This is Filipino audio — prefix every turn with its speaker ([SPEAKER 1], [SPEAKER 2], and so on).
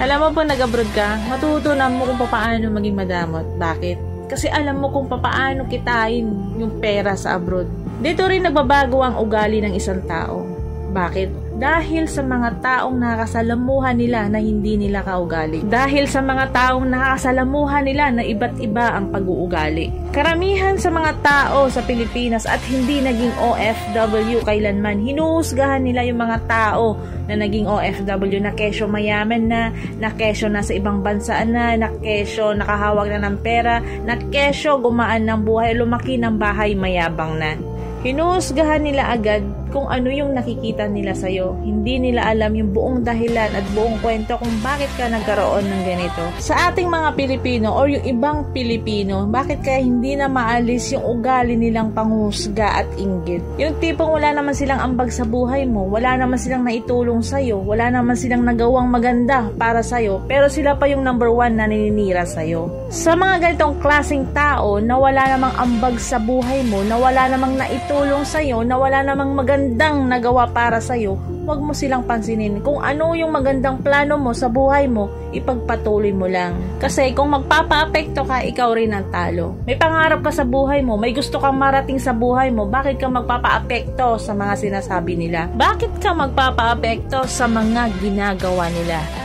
[SPEAKER 1] Alam mo po, nag-abroad ka, matutunan mo kung paano maging madamot. Bakit? Kasi alam mo kung paano kitain yung pera sa abroad. Dito rin nagbabago ang ugali ng isang tao. Bakit? Dahil sa mga taong nakakasalamuhan nila na hindi nila kaugali. Dahil sa mga taong nakakasalamuhan nila na iba't iba ang pag-uugali. Karamihan sa mga tao sa Pilipinas at hindi naging OFW kailanman, hinuhusgahan nila yung mga tao na naging OFW na kesyo mayaman na kesyo nasa ibang bansa na kesyo nakahawak na ng pera, na kesyo gumaan ng buhay, lumaki ng bahay, mayabang na. Hinuhusgahan nila agad kung ano yung nakikita nila sa'yo. Hindi nila alam yung buong dahilan at buong kwento kung bakit ka nagkaroon ng ganito. Sa ating mga Pilipino or yung ibang Pilipino, bakit kaya hindi na maalis yung ugali nilang panghusga at inggit? Yung tipong wala naman silang ambag sa buhay mo, wala naman silang naitulong sa'yo, wala naman silang nagawang maganda para sa'yo, pero sila pa yung number 1 na naninira sa'yo. Sa mga ganitong klaseng tao na wala namang ambag sa buhay mo, na wala namang naitulong sa'yo, na wala namang magandang nagawa para sa'yo, huwag mo silang pansinin. Kung ano yung magandang plano mo sa buhay mo, ipagpatuloy mo lang. Kasi kung magpapa-apekto ka, ikaw rin ang talo. May pangarap ka sa buhay mo, may gusto kang marating sa buhay mo, bakit ka magpapa-apekto sa mga sinasabi nila? Bakit ka magpapa-apekto sa mga ginagawa nila?